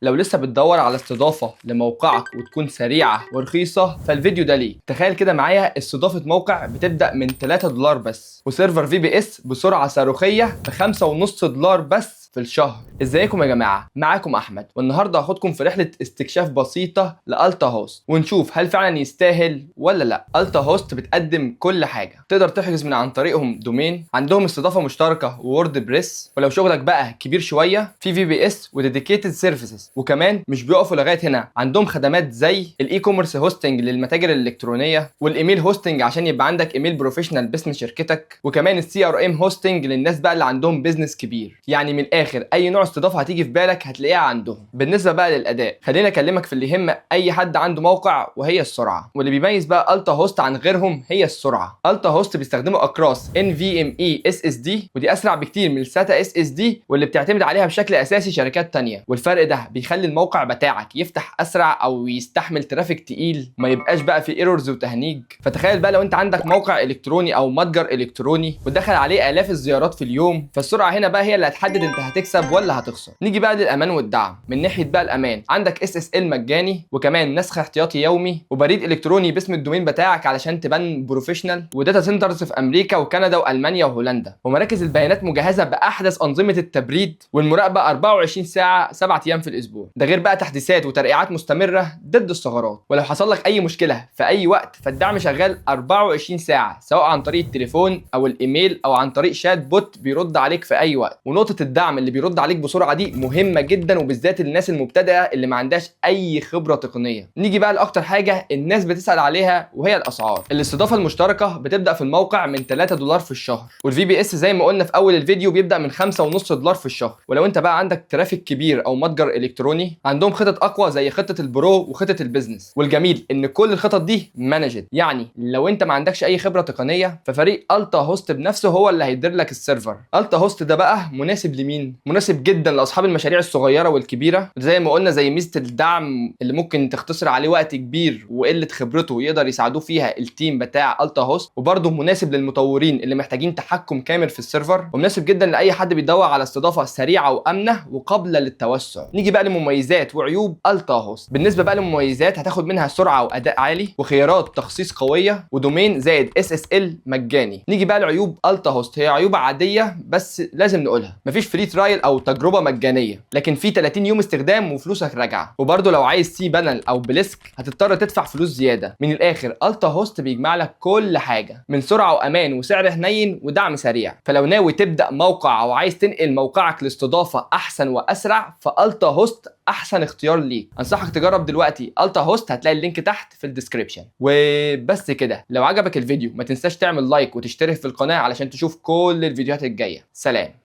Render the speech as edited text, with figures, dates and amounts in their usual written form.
لو لسه بتدور على استضافة لموقعك وتكون سريعة ورخيصة فالفيديو ده ليك. تخيل كده معايا استضافة موقع بتبدأ من $3 بس، وسيرفر VPS بسرعة صاروخية ب$5.5 بس في الشهر. ازيكم يا جماعة؟ معاكم أحمد، والنهاردة هاخدكم في رحلة استكشاف بسيطة لألتا هوست ونشوف هل فعلا يستاهل ولا لا. ألتا هوست بتقدم كل حاجة، تقدر تحجز من عن طريقهم دومين، عندهم استضافة مشتركة وورد بريس، ولو شغلك بقى كبير شوية في VPS وديديكيتد سيرفيسز. وكمان مش بيقفوا لغايه هنا، عندهم خدمات زي الاي كوميرس هوستنج للمتاجر الالكترونيه، والايميل هوستنج عشان يبقى عندك ايميل بروفيشنال باسم شركتك، وكمان CRM هوستنج للناس بقى اللي عندهم بيزنس كبير. يعني من الاخر اي نوع استضافه هتيجي في بالك هتلاقيها عندهم. بالنسبه بقى للاداء، خليني اكلمك في اللي يهم اي حد عنده موقع، وهي السرعه. واللي بيميز بقى التا هوست عن غيرهم هي السرعه. التا هوست بيستخدموا اقراص NVMe SSD، ودي اسرع بكتير من الساتا SSD واللي بتعتمد عليها بشكل اساسي شركات تانية. والفرق ده بيخلي الموقع بتاعك يفتح اسرع او يستحمل ترافيك تقيل، ما يبقاش بقى في ايرورز وتهنيج. فتخيل بقى لو انت عندك موقع الكتروني او متجر الكتروني ودخل عليه الاف الزيارات في اليوم، فالسرعه هنا بقى هي اللي هتحدد انت هتكسب ولا هتخسر. نيجي بقى للامان والدعم. من ناحيه بقى الامان، عندك SSL مجاني، وكمان نسخ احتياطي يومي، وبريد الكتروني باسم الدومين بتاعك علشان تبان بروفيشنال، وداتا سنترز في امريكا وكندا والمانيا وهولندا، ومراكز البيانات مجهزه باحدث انظمه التبريد والمراقبه 24 ساعه 7 ايام في الاسبوع. ده غير بقى تحديثات وترقيعات مستمره ضد الثغرات. ولو حصل لك اي مشكله في اي وقت فالدعم شغال 24 ساعه، سواء عن طريق التليفون او الايميل او عن طريق شات بوت بيرد عليك في اي وقت. ونقطه الدعم اللي بيرد عليك بسرعه دي مهمه جدا، وبالذات الناس المبتدئه اللي ما عندهاش اي خبره تقنيه. نيجي بقى لاكتر حاجه الناس بتسال عليها، وهي الاسعار. الاستضافه المشتركه بتبدا في الموقع من $3 في الشهر، والفي بي اس زي ما قلنا في اول الفيديو بيبدا من $5.5 في الشهر. ولو انت بقى عندك ترافيك كبير او متجر الكتروني، عندهم خطط اقوى زي خطه البرو وخطه البيزنس. والجميل ان كل الخطط دي مانجد، يعني لو انت ما عندكش اي خبره تقنيه ففريق التا هوست بنفسه هو اللي هيدير لك السيرفر. التا هوست ده بقى مناسب لمين؟ مناسب جدا لاصحاب المشاريع الصغيره والكبيره، زي ما قلنا، زي ميزه الدعم اللي ممكن تختصر عليه وقت كبير وقله خبرته يقدر يساعدوه فيها التيم بتاع التا هوست. وبرده مناسب للمطورين اللي محتاجين تحكم كامل في السيرفر، ومناسب جدا لاي حد بيدور على استضافه سريعه وامنه وقابله للتوسع. نيجي بقى لمميزات وعيوب التا هوست. بالنسبه بقى للمميزات، هتاخد منها سرعه واداء عالي وخيارات تخصيص قويه ودومين زائد SSL مجاني. نيجي بقى لعيوب التا هوست. هي عيوب عاديه بس لازم نقولها. مفيش فري ترايل او تجربه مجانيه، لكن في 30 يوم استخدام وفلوسك راجعه. وبرده لو عايز سي بانل او بليسك هتضطر تدفع فلوس زياده. من الاخر التا هوست بيجمع لك كل حاجه من سرعه وامان وسعر حنين ودعم سريع. فلو ناوي تبدا موقع او عايز تنقل موقعك لاستضافه احسن واسرع، فالتا هوست احسن اختيار ليك. انصحك تجرب دلوقتي التا هوست، هتلاقي اللينك تحت في الديسكريبشن. وبس كده. لو عجبك الفيديو ما تنساش تعمل لايك وتشترك في القناه علشان تشوف كل الفيديوهات الجايه. سلام.